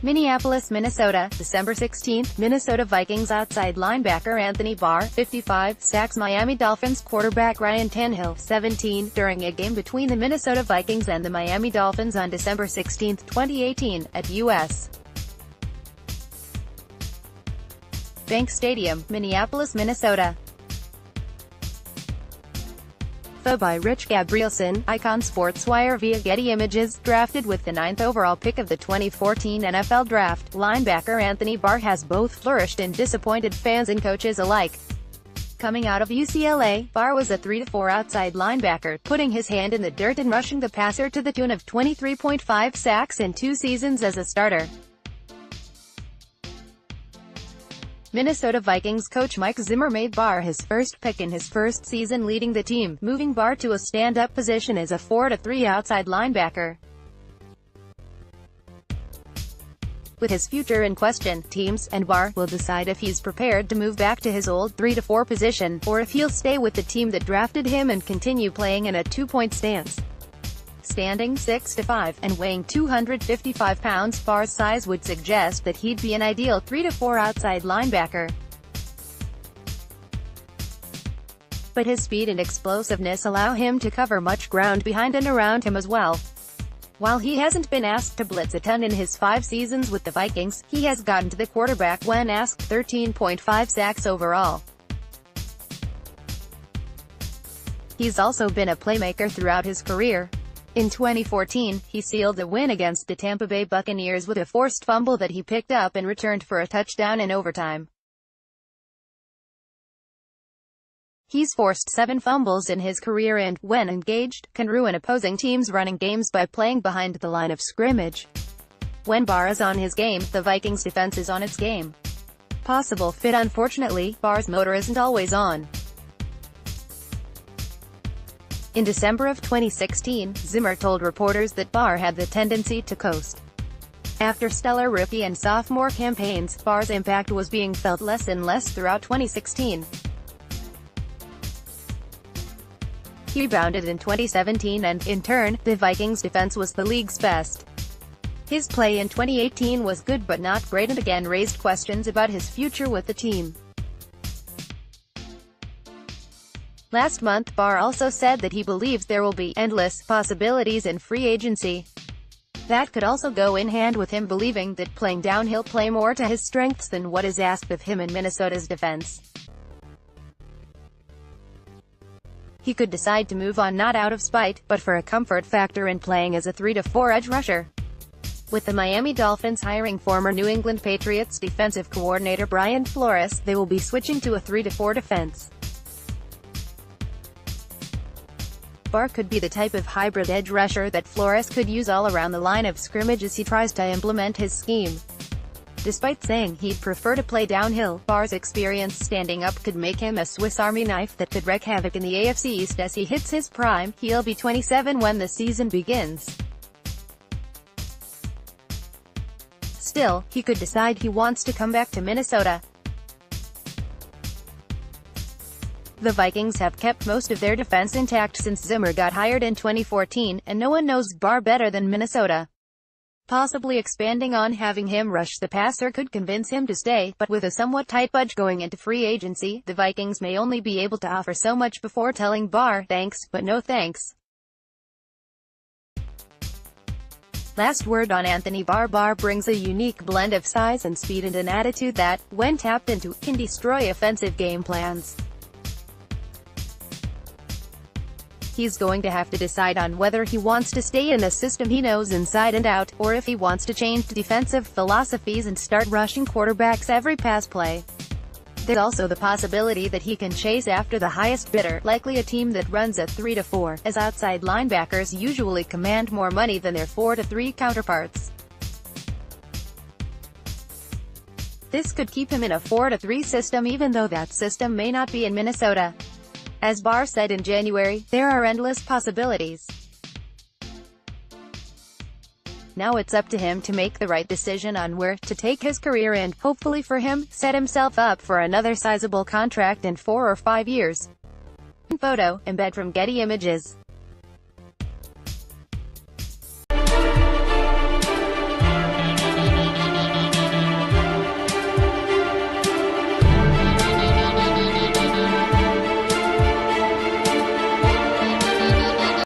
Minneapolis, Minnesota, December 16. Minnesota Vikings outside linebacker Anthony Barr, 55, sacks Miami Dolphins quarterback Ryan Tannehill, 17, during a game between the Minnesota Vikings and the Miami Dolphins on December 16, 2018, at U.S. Bank Stadium, Minneapolis, Minnesota. Photo by Rich Gabrielson, Icon Sportswire via Getty Images. Drafted with the 9th overall pick of the 2014 NFL Draft, linebacker Anthony Barr has both flourished and disappointed fans and coaches alike. Coming out of UCLA, Barr was a 3-4 outside linebacker, putting his hand in the dirt and rushing the passer to the tune of 23.5 sacks in 2 seasons as a starter. Minnesota Vikings coach Mike Zimmer made Barr his first pick in his first season leading the team, moving Barr to a stand-up position as a 4-3 outside linebacker. With his future in question, teams and Barr will decide if he's prepared to move back to his old 3-4 position, or if he'll stay with the team that drafted him and continue playing in a 2-point stance. Standing 6'5", and weighing 255 pounds, Barr's size would suggest that he'd be an ideal 3-4 outside linebacker. But his speed and explosiveness allow him to cover much ground behind and around him as well. While he hasn't been asked to blitz a ton in his 5 seasons with the Vikings, he has gotten to the quarterback when asked, 13.5 sacks overall. He's also been a playmaker throughout his career. In 2014, he sealed the win against the Tampa Bay Buccaneers with a forced fumble that he picked up and returned for a touchdown in overtime. He's forced 7 fumbles in his career and, when engaged, can ruin opposing teams' running games by playing behind the line of scrimmage. When Barr is on his game, the Vikings defense is on its game. Possible fit. Unfortunately, Barr's motor isn't always on. In December of 2016, Zimmer told reporters that Barr had the tendency to coast. After stellar rookie and sophomore campaigns, Barr's impact was being felt less and less throughout 2016. He rebounded in 2017 and, in turn, the Vikings' defense was the league's best. His play in 2018 was good but not great and again raised questions about his future with the team. Last month, Barr also said that he believes there will be endless possibilities in free agency. That could also go in hand with him believing that playing down he'll play more to his strengths than what is asked of him in Minnesota's defense. He could decide to move on not out of spite, but for a comfort factor in playing as a 3-4 edge rusher. With the Miami Dolphins hiring former New England Patriots defensive coordinator Brian Flores, they will be switching to a 3-4 defense. Barr could be the type of hybrid edge rusher that Flores could use all around the line of scrimmage as he tries to implement his scheme. Despite saying he'd prefer to play downhill, Barr's experience standing up could make him a Swiss Army knife that could wreak havoc in the AFC East as he hits his prime. He'll be 27 when the season begins. Still, he could decide he wants to come back to Minnesota. The Vikings have kept most of their defense intact since Zimmer got hired in 2014, and no one knows Barr better than Minnesota. Possibly expanding on having him rush the passer could convince him to stay, but with a somewhat tight budget going into free agency, the Vikings may only be able to offer so much before telling Barr, thanks, but no thanks. Last word on Anthony Barr. Barr brings a unique blend of size and speed and an attitude that, when tapped into, can destroy offensive game plans. He's going to have to decide on whether he wants to stay in a system he knows inside and out, or if he wants to change defensive philosophies and start rushing quarterbacks every pass play. There's also the possibility that he can chase after the highest bidder, likely a team that runs a 3-4, as outside linebackers usually command more money than their 4-3 counterparts. This could keep him in a 4-3 system even though that system may not be in Minnesota. As Barr said in January, there are endless possibilities. Now it's up to him to make the right decision on where to take his career and, hopefully for him, set himself up for another sizable contract in 4 or 5 years. Photo, embed from Getty Images.